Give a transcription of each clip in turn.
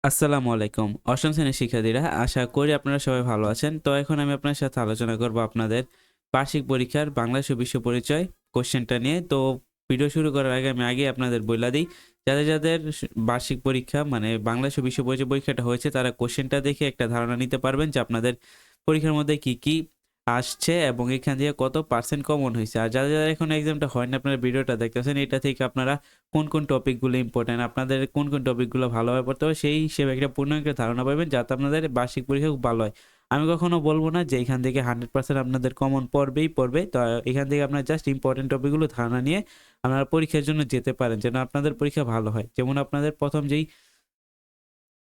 আসসালামু আলাইকুম। অষ্টম শ্রেণীর শিক্ষার্থীরা, আশা করি আপনারা সবাই ভালো আছেন। তো এখন আমি আপনার সাথে আলোচনা করব আপনাদের বার্ষিক পরীক্ষার বাংলাদেশ ও বিশ্ব পরিচয় কোশ্চেনটা নিয়ে। তো ভিডিও শুরু করার আগে আমি আপনাদের বইলা দিই, যাদের বার্ষিক পরীক্ষা মানে বাংলাদেশ ও বিশ্ব পরিচয় পরীক্ষাটা হয়েছে তারা কোশ্চেনটা দেখে একটা ধারণা নিতে পারবেন যে আপনাদের পরীক্ষার মধ্যে কি, কি আসছে এবং এখান থেকে কত পার্সেন্ট কমন হইছে। আর যাদের এখনো এক্সামটা হয়নি আপনারা ভিডিওটা দেখতেছেন, এটা থেকে আপনারা কোন, কোন টপিকগুলো ইম্পোর্টেন্ট, আপনাদের কোন, কোন টপিকগুলো ভালোভাবে পড়তে হবে সেই হিসেবে একটা পূর্ণাঙ্গ ধারণা পাবেন যাতে আপনাদের বার্ষিক পরীক্ষা খুব ভালো হয়। আমি কখনো বলব না যে এখান থেকে 100% আপনাদের কমন পড়বেই পড়বে। তো এখান থেকে আপনারা জাস্ট ইম্পোর্টেন্ট টপিকগুলো ধারণা নিয়ে আপনারা পরীক্ষার জন্য যেতে পারেন যেন আপনাদের পরীক্ষা ভালো হয়। যেমন আপনাদের প্রথম যেই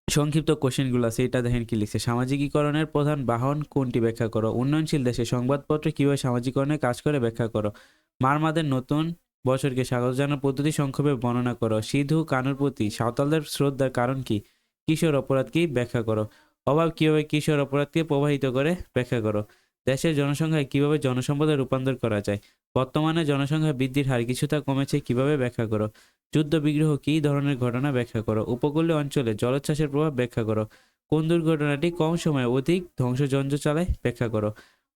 সংক্ষিপ্ত কোশ্চেনগুলো আছে এটা দেখেন কি লিখছে। সামাজিকীকরণের প্রধান বাহন কোনটি ব্যাখ্যা করো। উন্নয়নশীল দেশে সংবাদপত্র কিভাবে সামাজিকরণের কাজ করে ব্যাখ্যা করো। মারমাদের নতুন বছরকে স্বাগত জানানোর পদ্ধতি সংক্ষেপে বর্ণনা করো। সিধু কানুর প্রতি সাঁওতালদের শ্রদ্ধার কারণ কি। কিশোর অপরাধ কি ব্যাখ্যা করো। অভাব কিভাবে কিশোর অপরাধকে প্রভাবিত করে ব্যাখ্যা করো। দেশের জনসংখ্যায় কিভাবে জনসম্পদে রূপান্তর করা যায়। বর্তমানে জনসংখ্যা বৃদ্ধির হার কিছুটা কমেছে কিভাবে ব্যাখ্যা করো। যুদ্ধ বিগ্রহ কী ধরনের ঘটনা ব্যাখ্যা করো। উপকূলীয় অঞ্চলে জলোচ্ছ্বাসের প্রভাব ব্যাখ্যা করো। কোন দুর্ঘটনাটি কম সময়ে অধিক ধ্বংসযজ্ঞ চালায় ব্যাখ্যা করো।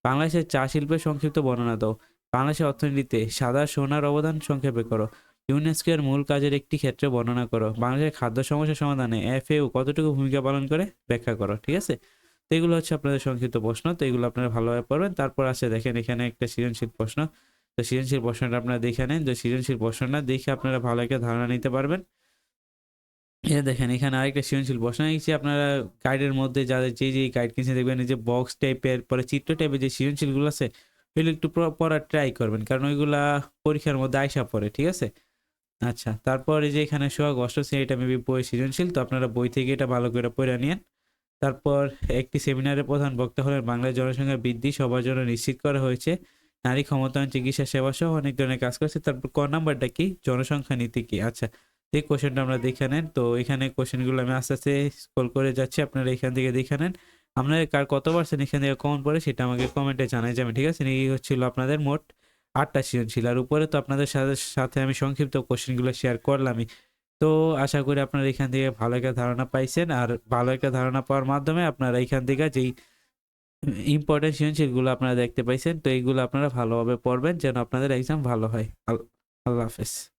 বাংলাদেশের চা শিল্পের সংক্ষিপ্ত বর্ণনা দাও। বাংলাদেশের অর্থনীতিতে সাদা সোনার অবদান সংক্ষেপে করো। ইউনেস্কোর মূল কাজের একটি ক্ষেত্রে বর্ণনা করো। বাংলাদেশের খাদ্য সমস্যা সমাধানে এফএও কতটুকু ভূমিকা পালন করে ব্যাখ্যা করো। ঠিক আছে, তো এগুলো হচ্ছে আপনাদের সংক্ষিপ্ত প্রশ্ন। তো এগুলো আপনারা ভালোভাবে পড়বেন। তারপর আছে দেখেন এখানে একটা সৃজনশীল প্রশ্ন। তো সৃজনশীল প্রশ্নটা আপনারা দেখে নেন। তো সৃজনশীল প্রশ্নটা দেখে আপনারা ভালো একটা ধারণা নিতে পারবেন। দেখেন এখানে আরেকটা সৃজনশীল প্রশ্ন নিচ্ছি। আপনারা গাইডের মধ্যে যাদের যে গাইড কিনছে দেখবেন এই যে বক্স টাইপের পরে চিত্র টাইপের যে সৃজনশীলগুলো আছে ওইগুলো একটু পড়ার ট্রাই করবেন, কারণ ওইগুলা পরীক্ষার মধ্যে আইসা পড়ে। ঠিক আছে, আচ্ছা। তারপর এই যে এখানে সোহাগ অষ্টম শ্রেণী, এটা মেবি বই সৃজনশীল, তো আপনারা বই থেকে এটা ভালো করে পড়ে নিন। তারপর একটি সেমিনারে প্রধান বক্তা হলেন বাংলার জনসংখ্যা বৃদ্ধি সবার জন্য নিশ্চিত করা হয়েছে, নারী ক্ষমতায়ন, চিকিৎসা সেবা সহ অনেক ধরনের কাজ করছে। তারপর ক নাম্বারটা কি, জনসংখ্যা নীতি কি। আচ্ছা, এই কোশ্চেনটা আমরা দেখে নেন। তো এখানে কোশ্চেনগুলো আমি আস্তে আস্তে স্ক্রল করে যাচ্ছি, আপনারা এখান থেকে দেখে নেন। আপনাদের কার কত পার্সেন্ট এখান থেকে কমন পড়ে সেটা আমাকে কমেন্টে জানাই যাবেন। ঠিক আছে, এই হচ্ছিল আপনাদের মোট 8টা সৃজনশীল। আর উপরে তো আপনাদের সাথে সাথে আমি সংক্ষিপ্ত কোশ্চেনগুলো শেয়ার করলামই। তো আশা করি আপনারা এখান থেকে ভালো একটা ধারণা পাইছেন। আর ভালো একটা ধারণা পাওয়ার মাধ্যমে আপনারা এখান থেকে যেই ইম্পর্টেন্ট সৃজনশীলগুলো আপনারা দেখতে পাইছেন, তো এইগুলো আপনারা ভালোভাবে পড়বেন যেন আপনাদের এক্সাম ভালো হয়। আল্লাহ হাফেজ।